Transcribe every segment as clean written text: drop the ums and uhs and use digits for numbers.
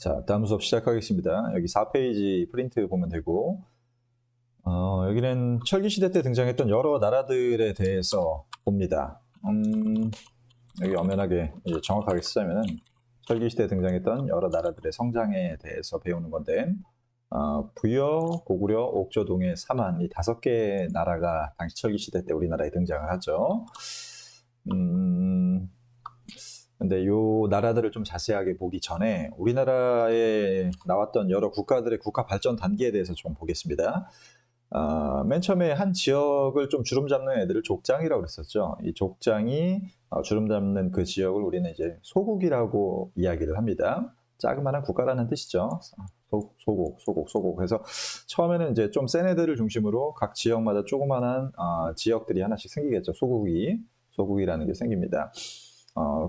자, 다음 수업 시작하겠습니다. 여기 4페이지 프린트 보면 되고, 여기는 철기시대 때 등장했던 여러 나라들에 대해서 봅니다. 여기 엄연하게 이제 정확하게 쓰자면은 철기시대에 등장했던 여러 나라들의 성장에 대해서 배우는 건데, 부여, 고구려, 옥저, 동해, 사만 이 5개의 나라가 당시 철기시대 때 우리나라에 등장을 하죠. 근데 요 나라들을 좀 자세하게 보기 전에 우리나라에 나왔던 여러 국가들의 국가 발전 단계에 대해서 좀 보겠습니다. 맨 처음에 한 지역을 좀 주름 잡는 애들을 족장이라고 그랬었죠. 이 족장이 주름 잡는 그 지역을 우리는 이제 소국이라고 이야기를 합니다. 자그마한 국가라는 뜻이죠. 소국. 그래서 처음에는 이제 좀 센 애들을 중심으로 각 지역마다 조그만한 지역들이 하나씩 생기겠죠. 소국이라는 게 생깁니다.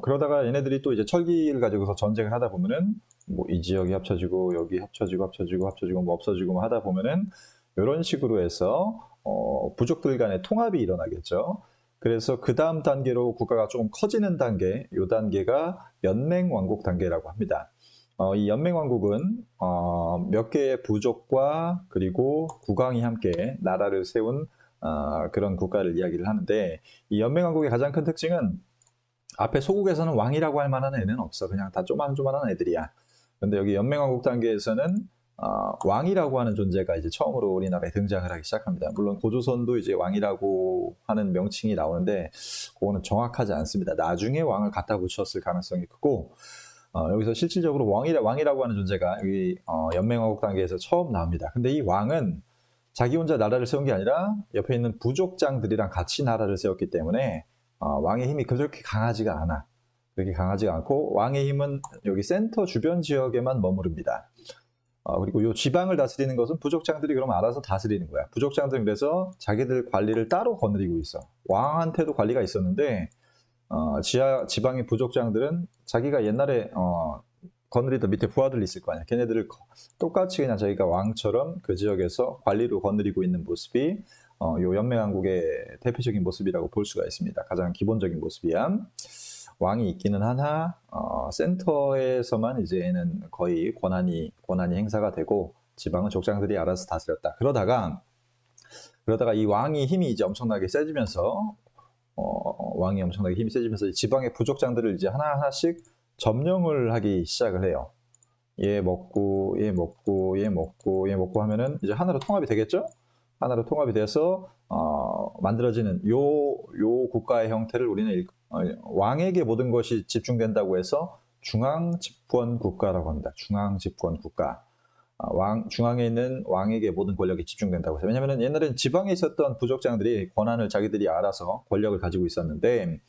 그러다가 얘네들이 또 이제 철기를 가지고서 전쟁을 하다 보면은 뭐 이 지역이 합쳐지고 여기 합쳐지고 뭐 없어지고 뭐 하다 보면은 이런 식으로 해서 부족들 간의 통합이 일어나겠죠. 그래서 그 다음 단계로 국가가 조금 커지는 단계, 이 단계가 연맹왕국 단계라고 합니다. 이 연맹왕국은 몇 개의 부족과 그리고 국왕이 함께 나라를 세운 그런 국가를 이야기를 하는데, 이 연맹왕국의 가장 큰 특징은 앞에 소국에서는 왕이라고 할 만한 애는 없어. 그냥 다 조만조만한 애들이야. 근데 여기 연맹왕국 단계에서는 왕이라고 하는 존재가 이제 처음으로 우리나라에 등장을 하기 시작합니다. 물론 고조선도 이제 왕이라고 하는 명칭이 나오는데 그거는 정확하지 않습니다. 나중에 왕을 갖다 붙였을 가능성이 크고, 여기서 실질적으로 왕이라고 하는 존재가 여기 연맹왕국 단계에서 처음 나옵니다. 근데 이 왕은 자기 혼자 나라를 세운 게 아니라 옆에 있는 부족장들이랑 같이 나라를 세웠기 때문에 왕의 힘이 그렇게 강하지가 않아. 그렇게 강하지가 않고 왕의 힘은 여기 센터 주변 지역에만 머무릅니다. 그리고 이 지방을 다스리는 것은 부족장들이 그럼 알아서 다스리는 거야. 부족장들은 그래서 자기들 관리를 따로 거느리고 있어. 왕한테도 관리가 있었는데 지방의 부족장들은 자기가 옛날에 거느리던 밑에 부하들이 있을 거 아니야. 걔네들을 똑같이 그냥 자기가 왕처럼 그 지역에서 관리로 거느리고 있는 모습이 요 연맹왕국의 대표적인 모습이라고 볼 수가 있습니다. 가장 기본적인 모습이야. 왕이 있기는 하나 센터에서만 이제는 거의 권한이 행사가 되고 지방은 족장들이 알아서 다스렸다. 그러다가 이 왕이 힘이 이제 엄청나게 세지면서 지방의 부족장들을 이제 하나하나씩 점령을 하기 시작을 해요. 얘 먹고 하면은 이제 하나로 통합이 되겠죠? 하나로 통합이 돼서 만들어지는 요 국가의 형태를 우리는 왕에게 모든 것이 집중된다고 해서 중앙집권 국가라고 합니다. 중앙집권 국가. 중앙에 있는 왕에게 모든 권력이 집중된다고 해서. 왜냐하면 옛날에는 지방에 있었던 부족장들이 권한을 자기들이 알아서 권력을 가지고 있었는데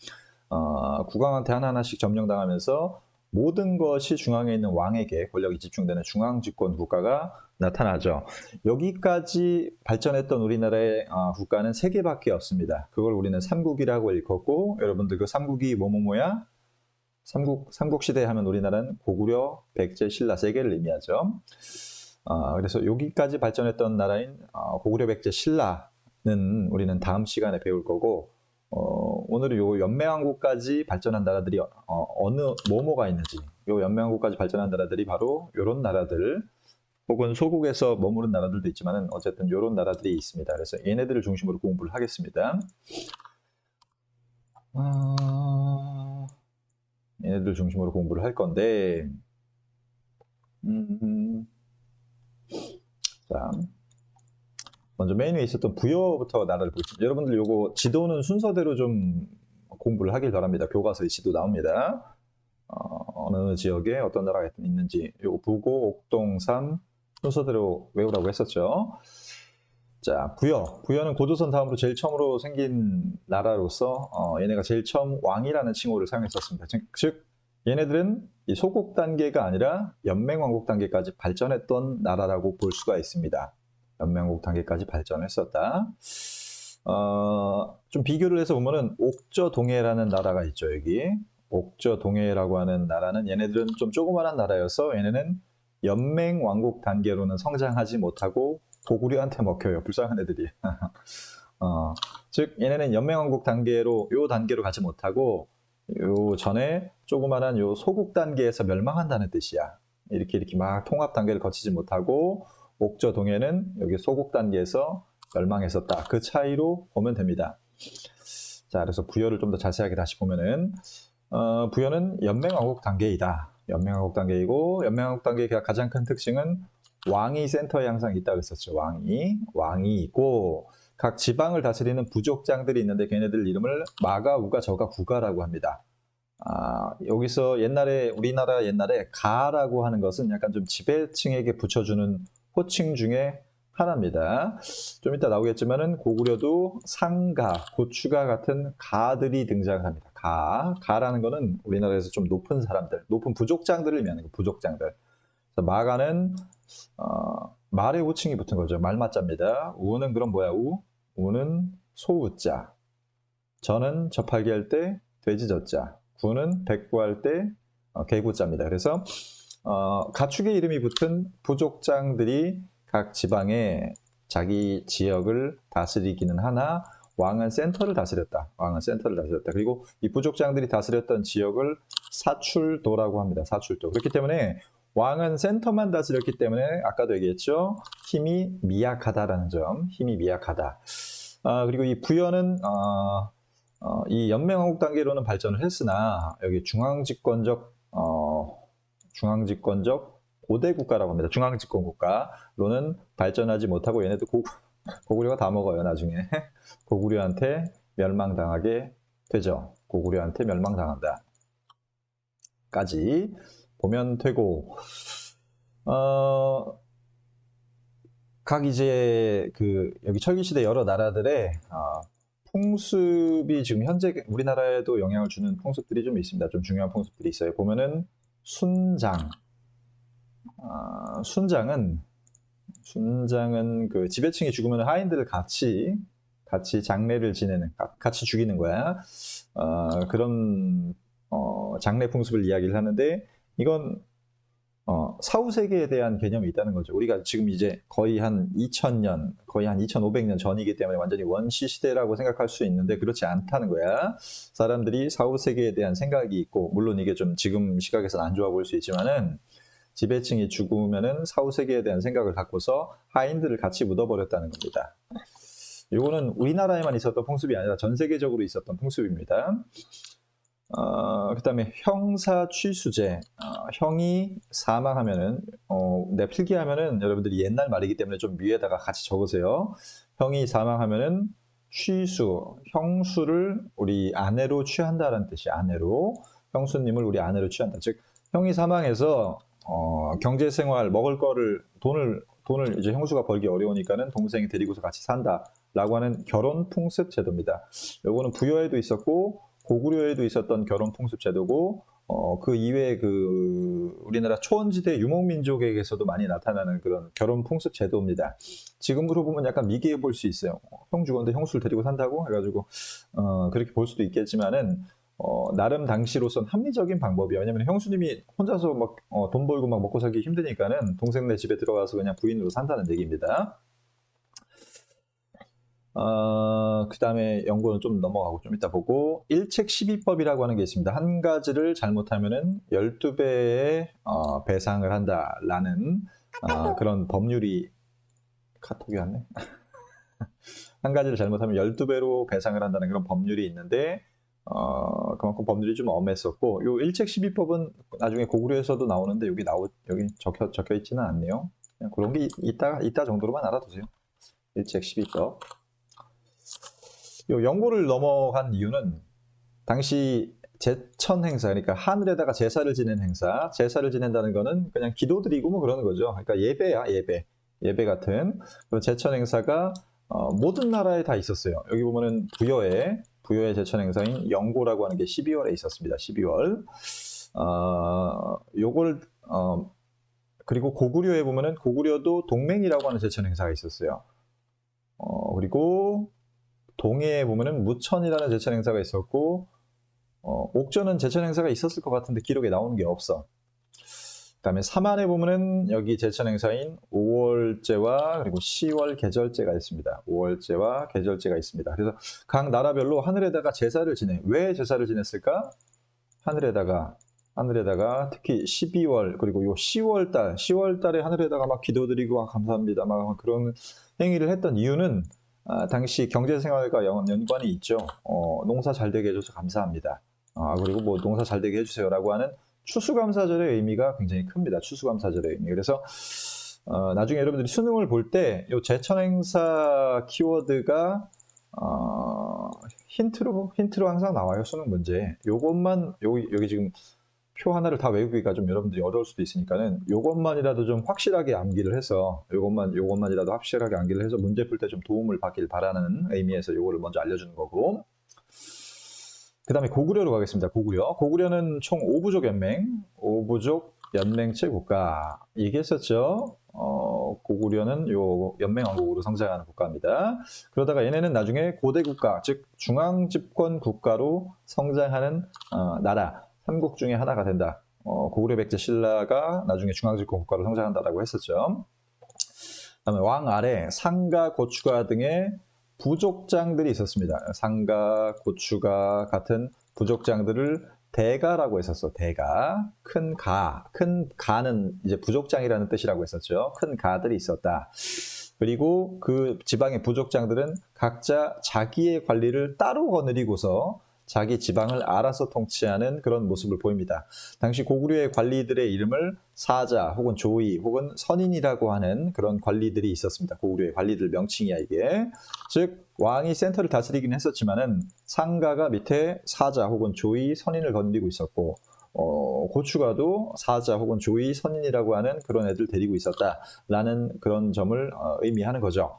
국왕한테 하나하나씩 점령당하면서 모든 것이 중앙에 있는 왕에게 권력이 집중되는 중앙집권 국가가 나타나죠. 여기까지 발전했던 우리나라의 국가는 3개밖에 없습니다. 그걸 우리는 삼국이라고 일컫고, 여러분들 그 삼국이 뭐야? 삼국시대 하면 우리나라는 고구려, 백제, 신라 3개를 의미하죠. 그래서 여기까지 발전했던 나라인 고구려, 백제, 신라는 우리는 다음 시간에 배울 거고, 오늘은 요 연맹왕국까지 발전한 나라들이 뭐가 있는지, 요 연맹왕국까지 발전한 나라들이 바로 요런 나라들, 혹은 소국에서 머무른 나라들도 있지만은 어쨌든 요런 나라들이 있습니다. 그래서 얘네들을 중심으로 공부를 하겠습니다. 얘네들 중심으로 공부를 할 건데, 자, 먼저 메인 위에 있었던 부여부터 나라를 보겠습니다. 여러분들 요거 지도는 순서대로 좀 공부를 하길 바랍니다. 교과서에 지도 나옵니다. 어느 지역에 어떤 나라가 있는지 요거 부고, 옥동, 삼 순서대로 외우라고 했었죠. 자, 부여는 고조선 다음으로 제일 처음으로 생긴 나라로서 얘네가 제일 처음 왕이라는 칭호를 사용했었습니다. 즉 얘네들은 이 소국 단계가 아니라 연맹왕국 단계까지 발전했던 나라라고 볼 수가 있습니다. 연맹왕국 단계까지 발전했었다. 좀 비교를 해서 보면은 옥저 동해라는 나라가 있죠. 여기 옥저 동해라고 하는 나라는 얘네들은 좀 조그만한 나라여서 얘네는 연맹왕국 단계로는 성장하지 못하고 고구려한테 먹혀요. 불쌍한 애들이. 즉 얘네는 연맹왕국 단계로 가지 못하고 요 전에 조그만한 요 소국 단계에서 멸망한다는 뜻이야. 이렇게 막 통합 단계를 거치지 못하고 옥저 동해는 여기 소국 단계에서 멸망했었다. 그 차이로 보면 됩니다. 자, 그래서 부여를 좀 더 자세하게 다시 보면은 부여는 연맹왕국 단계이다. 연맹왕국 단계이고 연맹왕국 단계의 가장 큰 특징은 왕이 센터에 항상 있다고 했었죠. 왕이 있고 각 지방을 다스리는 부족장들이 있는데 걔네들 이름을 마가, 우가, 저가, 구가라고 합니다. 여기서 우리나라 옛날에 가라고 하는 것은 약간 좀 지배층에게 붙여주는 호칭 중에 하나입니다. 좀 이따 나오겠지만은 고구려도 상가, 고추가 같은 가들이 등장을 합니다. 가라는 거는 우리나라에서 좀 높은 사람들, 높은 부족장들을 의미하는 거, 부족장들. 그래서 마가는 말의 호칭이 붙은 거죠. 말맞자입니다. 우는 그럼 뭐야? 우는 소우자. 저는 접팔기 할 때 돼지저자. 구는 백구할 때 개구자입니다. 그래서 가축의 이름이 붙은 부족장들이 각 지방에 자기 지역을 다스리기는 하나 왕은 센터를 다스렸다. 그리고 이 부족장들이 다스렸던 지역을 사출도라고 합니다. 사출도. 그렇기 때문에 왕은 센터만 다스렸기 때문에 아까도 얘기했죠. 힘이 미약하다라는 점. 힘이 미약하다. 그리고 이 부여는 이 연맹왕국 단계로는 발전을 했으나 여기 중앙집권적 고대 국가라고 합니다. 중앙집권 국가로는 발전하지 못하고 얘네도 고구려가 다 먹어요. 나중에 고구려한테 멸망당하게 되죠. 고구려한테 멸망당한다. 까지 보면 되고 각 이제 여기 철기시대 여러 나라들의 풍습이 지금 현재 우리나라에도 영향을 주는 풍습들이 좀 있습니다. 좀 중요한 풍습들이 있어요. 보면은 순장은 그 지배층이 죽으면 하인들을 같이 장례를 지내는, 같이 죽이는 거야. 그런 장례 풍습을 이야기를 하는데 이건 사후세계에 대한 개념이 있다는 거죠. 우리가 지금 이제 거의 한 2000년, 거의 한 2500년 전이기 때문에 완전히 원시 시대라고 생각할 수 있는데 그렇지 않다는 거야. 사람들이 사후세계에 대한 생각이 있고, 물론 이게 좀 지금 시각에서는 안 좋아 보일 수 있지만은 지배층이 죽으면은 사후세계에 대한 생각을 갖고서 하인들을 같이 묻어버렸다는 겁니다. 이거는 우리나라에만 있었던 풍습이 아니라 전 세계적으로 있었던 풍습입니다. 그 다음에 형사 취수제. 형이 사망하면은, 내가 필기하면은 여러분들이 옛날 말이기 때문에 좀 위에다가 같이 적으세요. 형이 사망하면은 형수를 우리 아내로 취한다라는 뜻이야. 형수님을 우리 아내로 취한다. 즉, 형이 사망해서, 경제생활, 먹을 거를, 돈을 이제 형수가 벌기 어려우니까는 동생이 데리고서 같이 산다라고 하는 결혼 풍습 제도입니다. 요거는 부여에도 있었고, 고구려에도 있었던 결혼 풍습 제도고, 그 이외에 우리나라 초원지대 유목민족에게서도 많이 나타나는 그런 결혼 풍습 제도입니다. 지금으로 보면 약간 미개해 볼 수 있어요. 형 죽었는데 형수를 데리고 산다고 해가지고, 그렇게 볼 수도 있겠지만은, 나름 당시로선 합리적인 방법이에요. 왜냐면 형수님이 혼자서 막, 돈 벌고 막 먹고 살기 힘드니까는 동생네 집에 들어가서 그냥 부인으로 산다는 얘기입니다. 그 다음에 연구는 좀 넘어가고 좀 이따 보고, 일책 12법이라고 하는 게 있습니다. 한 가지를 잘못하면은 12배의 배상을 한다라는 그런 법률이, 카톡이 왔네. 한 가지를 잘못하면 12배로 배상을 한다는 그런 법률이 있는데, 그만큼 법률이 좀 엄했었고, 요 일책 12법은 나중에 고구려에서도 나오는데 여기 적혀 있지는 않네요. 그냥 그런 게 이따 정도로만 알아두세요. 일책 12법. 요 연고를 넘어간 이유는 당시 제천 행사, 그러니까 하늘에다가 제사를 지낸 행사, 제사를 지낸다는 거는 그냥 기도드리고 뭐 그러는 거죠. 그러니까 예배야, 예배 같은 그런 제천 행사가 모든 나라에 다 있었어요. 여기 보면은 부여의 제천 행사인 연고라고 하는 게 12월에 있었습니다. 12월. 요걸 그리고 고구려에 보면은 고구려도 동맹이라고 하는 제천 행사가 있었어요. 그리고 동해에 보면은 무천이라는 제천 행사가 있었고, 옥저는 제천 행사가 있었을 것 같은데 기록에 나오는 게 없어. 그 다음에 삼안에 보면은 여기 제천 행사인 5월제와 그리고 10월 계절제가 있습니다. 5월제와 계절제가 있습니다. 그래서 각 나라별로 하늘에다가 제사를 지내. 왜 제사를 지냈을까? 하늘에다가 하늘에다가 특히 12월 그리고 요 10월 달에 하늘에다가 막 기도드리고 감사합니다 막 그런 행위를 했던 이유는 당시 경제 생활과 연관이 있죠. 농사 잘 되게 해줘서 감사합니다. 그리고 뭐 농사 잘 되게 해주세요라고 하는 추수감사절의 의미가 굉장히 큽니다. 추수감사절의 의미. 그래서 나중에 여러분들이 수능을 볼 때 요 제천행사 키워드가 힌트로 항상 나와요. 수능 문제. 요것만 여기 지금 표 하나를 다 외우기가 좀 여러분들이 어려울 수도 있으니까는 요것만이라도 좀 확실하게 암기를 해서 요것만이라도 확실하게 암기를 해서 문제 풀 때 좀 도움을 받길 바라는 의미에서 요거를 먼저 알려주는 거고. 그 다음에 고구려로 가겠습니다. 고구려는 총 5부족 연맹체 국가 얘기했었죠. 고구려는 요 연맹왕국으로 성장하는 국가입니다. 그러다가 얘네는 나중에 고대 국가, 즉 중앙집권 국가로 성장하는 나라 삼국 중에 하나가 된다. 고구려 백제 신라가 나중에 중앙집권 국가로 성장한다라고 했었죠. 그다음에 왕 아래 상가, 고추가 등의 부족장들이 있었습니다. 상가, 고추가 같은 부족장들을 대가라고 했었어. 대가. 큰 가는 이제 부족장이라는 뜻이라고 했었죠. 큰 가들이 있었다. 그리고 그 지방의 부족장들은 각자 자기의 관리를 따로 거느리고서 자기 지방을 알아서 통치하는 그런 모습을 보입니다. 당시 고구려의 관리들의 이름을 사자 혹은 조의 혹은 선인이라고 하는 그런 관리들이 있었습니다. 고구려의 관리들 명칭이야 이게. 즉 왕이 센터를 다스리긴 했었지만은 상가가 밑에 사자 혹은 조의, 선인을 거느리고 있었고 고추가도 사자 혹은 조의, 선인이라고 하는 그런 애들 데리고 있었다라는 그런 점을 의미하는 거죠.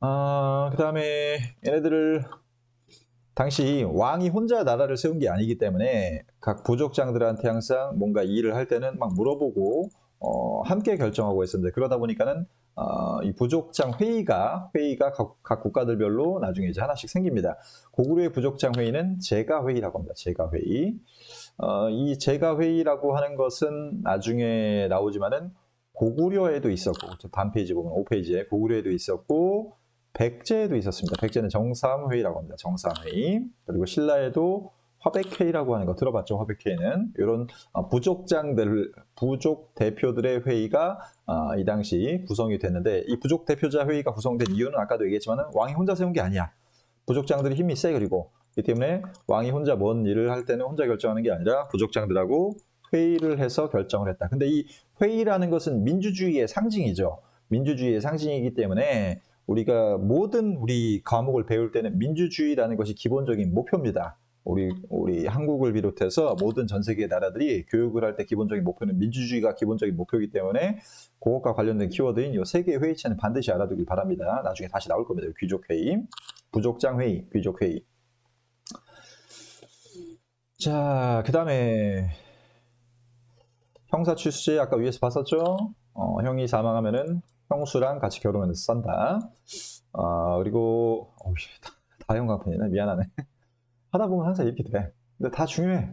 그 다음에 얘네들을 당시 왕이 혼자 나라를 세운 게 아니기 때문에 각 부족장들한테 항상 뭔가 일을 할 때는 막 물어보고 함께 결정하고 했었는데 그러다 보니까는 이 부족장 회의가 각 국가들별로 나중에 이제 하나씩 생깁니다. 고구려의 부족장 회의는 제가회의라고 합니다. 제가회의. 이 제가회의라고 하는 것은 나중에 나오지만은 고구려에도 있었고 다음 페이지 보면 5페이지에 고구려에도 있었고 백제에도 있었습니다. 백제는 정삼회의라고 합니다. 정삼회의. 그리고 신라에도 화백회의라고 하는 거 들어봤죠? 화백회의는 이런 부족 대표들의 회의가 이 당시 구성이 됐는데 이 부족 대표자 회의가 구성된 이유는 아까도 얘기했지만 왕이 혼자 세운 게 아니야. 부족장들이 힘이 세. 그리고 이 때문에 왕이 혼자 뭔 일을 할 때는 혼자 결정하는 게 아니라 부족장들하고 회의를 해서 결정을 했다. 근데 이 회의라는 것은 민주주의의 상징이죠. 민주주의의 상징이기 때문에 우리가 모든 우리 과목을 배울 때는 민주주의라는 것이 기본적인 목표입니다. 우리 한국을 비롯해서 모든 전 세계 나라들이 교육을 할 때 기본적인 목표는 민주주의가 기본적인 목표이기 때문에 그것과 관련된 키워드인 이 세 개의 회의체는 반드시 알아두길 바랍니다. 나중에 다시 나올 겁니다. 귀족회의, 부족장회의, 귀족회의. 자, 그 다음에 형사 출세 아까 위에서 봤었죠? 형이 사망하면은 형수랑 같이 결혼해서 산다. 그리고 다 형광펜이네. 미안하네. 하다 보면 항상 이렇게 돼. 근데 다 중요해.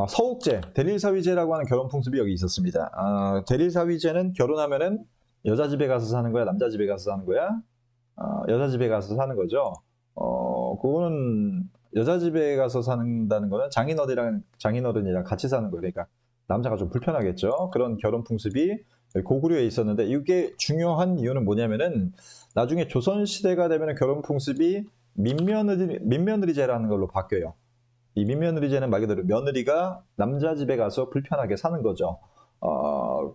서옥제, 대릴사위제라고 하는 결혼 풍습이 여기 있었습니다. 대릴사위제는 결혼하면은 여자 집에 가서 사는 거야, 남자 집에 가서 사는 거야? 여자 집에 가서 사는 거죠. 그거는 여자 집에 가서 산다는 거는 장인어른이랑 같이 사는 거예요. 그러니까 남자가 좀 불편하겠죠. 그런 결혼 풍습이 고구려에 있었는데 이게 중요한 이유는 뭐냐면은 나중에 조선시대가 되면 결혼 풍습이 민며느리제라는 걸로 바뀌어요. 이 민며느리제는 말 그대로 며느리가 남자 집에 가서 불편하게 사는 거죠.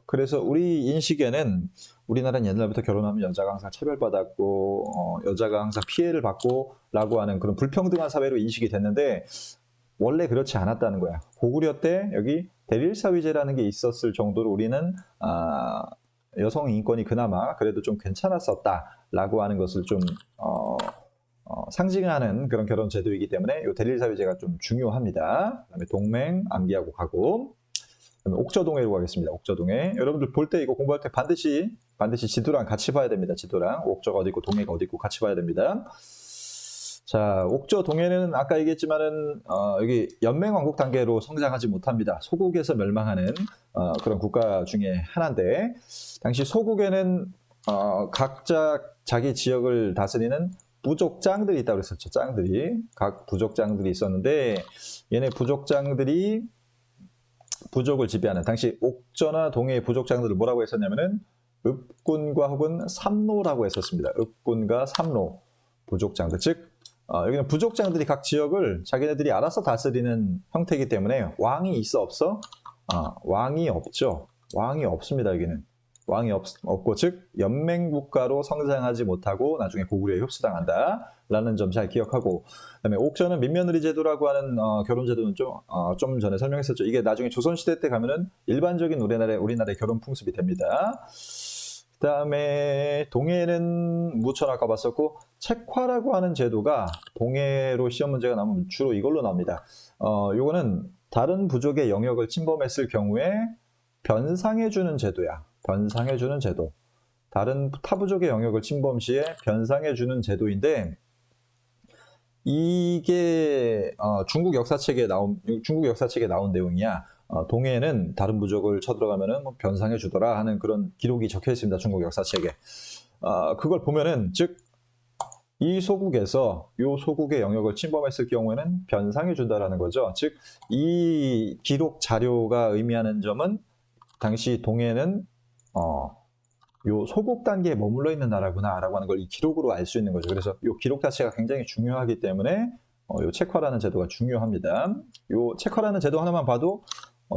그래서 우리 인식에는 우리나라는 옛날부터 결혼하면 여자가 항상 차별받았고 여자가 항상 피해를 받고 라고 하는 그런 불평등한 사회로 인식이 됐는데 원래 그렇지 않았다는 거야. 고구려 때 여기 대릴사위제라는 게 있었을 정도로 우리는 여성 인권이 그나마 그래도 좀 괜찮았었다라고 하는 것을 좀 상징하는 그런 결혼 제도이기 때문에 이 대릴사위제가 좀 중요합니다. 그다음에 동맹 암기하고 가고 그다음에 옥저동해로 가겠습니다. 옥저동해. 여러분들 볼 때 이거 공부할 때 반드시 지도랑 같이 봐야 됩니다. 지도랑 옥저가 어디 있고 동해가 어디 있고 같이 봐야 됩니다. 자, 옥저동해는 아까 얘기했지만은 여기 연맹왕국 단계로 성장하지 못합니다. 소국에서 멸망하는 그런 국가 중에 하나인데 당시 소국에는 각자 자기 지역을 다스리는 부족장들이 있다고 그랬었죠. 짱들이. 각 부족장들이 있었는데 얘네 부족장들이 부족을 지배하는 당시 옥저나 동해의 부족장들을 뭐라고 했었냐면은 읍군과 혹은 삼로라고 했었습니다. 읍군과 삼로 부족장들. 즉 여기는 부족장들이 각 지역을 자기네들이 알아서 다스리는 형태이기 때문에 왕이 있어 없어? 왕이 없죠. 왕이 없습니다. 여기는. 왕이 없고 즉 연맹국가로 성장하지 못하고 나중에 고구려에 흡수당한다 라는 점 잘 기억하고, 그다음에 옥저는 민며느리 제도라고 하는 결혼 제도는 좀 전에 설명했었죠. 이게 나중에 조선시대 때 가면은 일반적인 우리나라의 결혼 풍습이 됩니다. 그다음에 동해는 무천 아까 봤었고, 책화라고 하는 제도가 동해로 시험 문제가 나오면 주로 이걸로 나옵니다. 요거는 다른 부족의 영역을 침범했을 경우에 변상해주는 제도야. 변상해주는 제도. 다른 타부족의 영역을 침범 시에 변상해주는 제도인데, 이게 중국 역사책에 나온 내용이야. 동해에는 다른 부족을 쳐들어가면은 뭐 변상해주더라 하는 그런 기록이 적혀 있습니다. 중국 역사책에. 그걸 보면은 즉 이 소국의 영역을 침범했을 경우에는 변상해준다라는 거죠. 즉 이 기록 자료가 의미하는 점은 당시 동해는 요 소국 단계에 머물러 있는 나라구나라고 하는 걸 이 기록으로 알 수 있는 거죠. 그래서 요 기록 자체가 굉장히 중요하기 때문에 요 책화라는 제도가 중요합니다. 요 책화라는 제도 하나만 봐도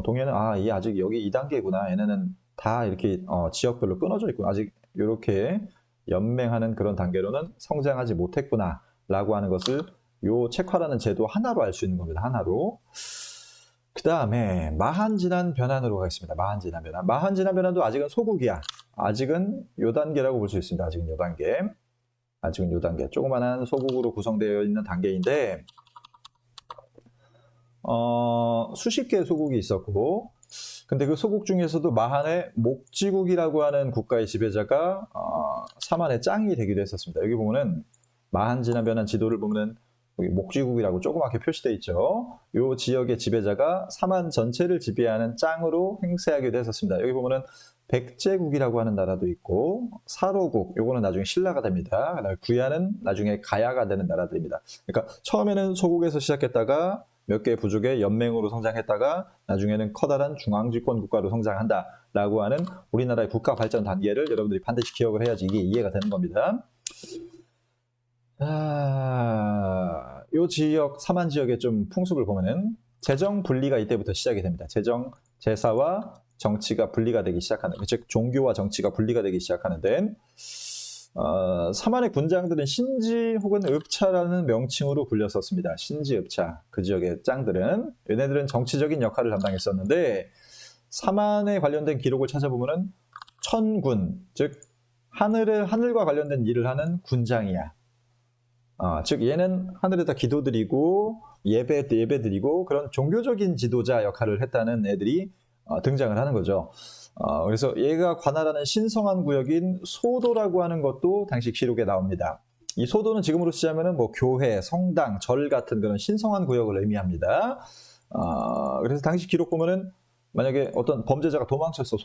동해는 이 아직 여기 2단계구나. 얘네는 다 이렇게 지역별로 끊어져 있구나. 아직 이렇게 연맹하는 그런 단계로는 성장하지 못했구나라고 하는 것을 요 책화라는 제도 하나로 알 수 있는 겁니다. 하나로. 그 다음에 마한진한 변환으로 가겠습니다. 마한진한 변환. 마한진한 변환도 아직은 소국이야. 아직은 요 단계라고 볼 수 있습니다. 아직은 요 단계. 아직은 요 단계. 조그만한 소국으로 구성되어 있는 단계인데, 수십 개의 소국이 있었고, 근데 그 소국 중에서도 마한의 목지국이라고 하는 국가의 지배자가 사만의 짱이 되기도 했었습니다. 여기 보면은 마한진한 변환 지도를 보면은 여기 목지국이라고 조그맣게 표시되어 있죠. 이 지역의 지배자가 사만 전체를 지배하는 짱으로 행세하기도 했었습니다. 여기 보면은 백제국이라고 하는 나라도 있고, 사로국, 요거는 나중에 신라가 됩니다. 그다음에 구야는 나중에 가야가 되는 나라들입니다. 그러니까 처음에는 소국에서 시작했다가 몇 개의 부족의 연맹으로 성장했다가 나중에는 커다란 중앙집권 국가로 성장한다라고 하는 우리나라의 국가 발전 단계를 여러분들이 반드시 기억을 해야지 이게 이해가 되는 겁니다. 이 지역, 사만 지역의 좀 풍습을 보면은 재정 분리가 이때부터 시작이 됩니다. 제사와 정치가 분리가 되기 시작하는, 즉 종교와 정치가 분리가 되기 시작하는 데는 사만의 군장들은 신지 혹은 읍차라는 명칭으로 불렸었습니다. 신지, 읍차. 그 지역의 짱들은 얘네들은 정치적인 역할을 담당했었는데, 사만에 관련된 기록을 찾아보면은 천군, 즉 하늘과 관련된 일을 하는 군장이야. 즉 얘는 하늘에다 기도드리고 예배드리고 그런 종교적인 지도자 역할을 했다는 애들이 등장을 하는 거죠. 그래서 얘가 관할하는 신성한 구역인 소도라고 하는 것도 당시 기록에 나옵니다. 이 소도는 지금으로 치자면은 뭐 교회, 성당, 절 같은 그런 신성한 구역을 의미합니다. 그래서 당시 기록 보면은 만약에 어떤 범죄자가 도망쳤어,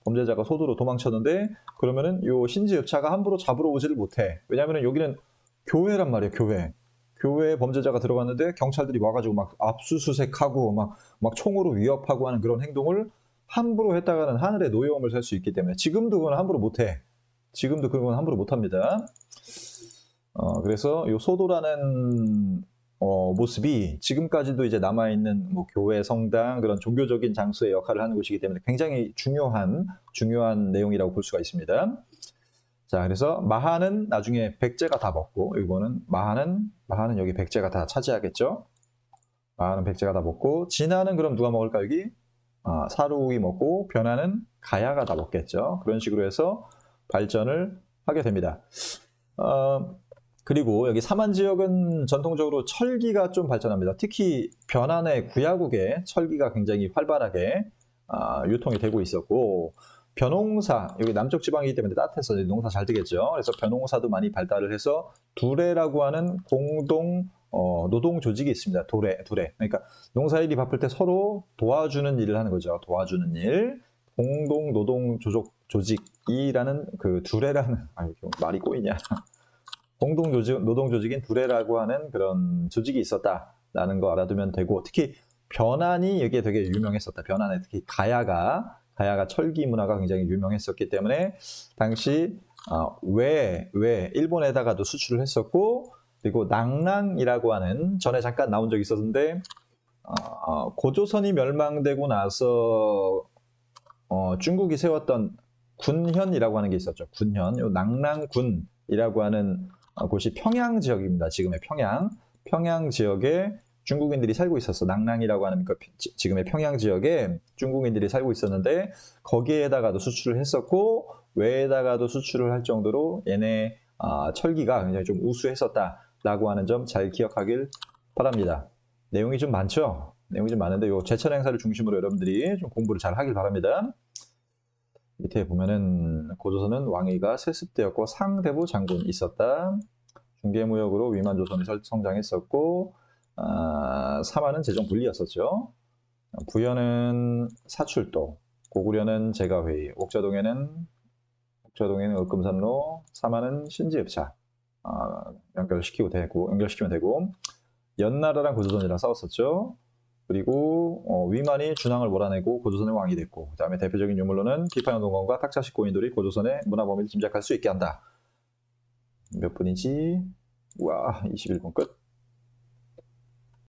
범죄자가 소도로 도망쳤는데, 그러면은 요 신지읍차가 함부로 잡으러 오지를 못해. 왜냐면은 여기는 교회란 말이에요, 교회. 교회에 범죄자가 들어갔는데 경찰들이 와가지고 막 압수수색하고 막 총으로 위협하고 하는 그런 행동을 함부로 했다가는 하늘의 노여움을 살 수 있기 때문에 지금도 그건 함부로 못해. 지금도 그런 건 함부로 못합니다. 그래서 이 소도라는 모습이 지금까지도 이제 남아있는 뭐 교회, 성당, 그런 종교적인 장소의 역할을 하는 곳이기 때문에 굉장히 중요한 내용이라고 볼 수가 있습니다. 자, 그래서 마한은 나중에 백제가 다 먹고, 이거는 마한은 여기 백제가 다 차지하겠죠. 마한은 백제가 다 먹고, 진하는 그럼 누가 먹을까 여기? 사루국이 먹고, 변하는 가야가 다 먹겠죠. 그런 식으로 해서 발전을 하게 됩니다. 그리고 여기 사만 지역은 전통적으로 철기가 좀 발전합니다. 특히 변한의 구야국에 철기가 굉장히 활발하게 유통이 되고 있었고, 벼농사, 여기 남쪽 지방이기 때문에 따뜻해서 농사 잘 되겠죠. 그래서 벼농사도 많이 발달을 해서 두레라고 하는 공동 노동 조직이 있습니다. 두레. 그러니까 농사일이 바쁠 때 서로 도와주는 일을 하는 거죠. 도와주는 일. 공동 노동 조직이라는 그 두레라는, 말이 꼬이냐. 노동조직인 두레라고 하는 그런 조직이 있었다라는 거 알아두면 되고, 특히 변환이 여기에 되게 유명했었다. 변환에 특히 가야가 철기 문화가 굉장히 유명했었기 때문에 당시 일본에다가도 수출을 했었고, 그리고 낭랑이라고 하는 전에 잠깐 나온 적이 있었는데 고조선이 멸망되고 나서 중국이 세웠던 군현이라고 하는 게 있었죠. 군현, 요 낭랑군이라고 하는 곳이 평양 지역입니다. 지금의 평양 지역에 중국인들이 살고 있었어. 낭랑이라고 하는 지금의 평양 지역에 중국인들이 살고 있었는데 거기에다가도 수출을 했었고 외에다가도 수출을 할 정도로 얘네 철기가 굉장히 좀 우수했었다라고 하는 점 잘 기억하길 바랍니다. 내용이 좀 많죠? 내용이 좀 많은데 요 제철 행사를 중심으로 여러분들이 좀 공부를 잘 하길 바랍니다. 밑에 보면은 고조선은 왕위가 세습되었고 상대부 장군이 있었다. 중개무역으로 위만조선이 성장했었고 사마는 재정 분리였었죠. 부여는 사출도, 고구려는 제가회의, 옥자동에는 을금산로, 사마는 신지읍차 연결시키면 되고 연나라랑 고조선이랑 싸웠었죠. 그리고 위만이 준왕을 몰아내고 고조선의 왕이 됐고, 그 다음에 대표적인 유물로는 기파연동관과 탁자식 고인돌이 고조선의 문화범위를 짐작할 수 있게 한다. 몇 분이지? 우와, 21분 끝.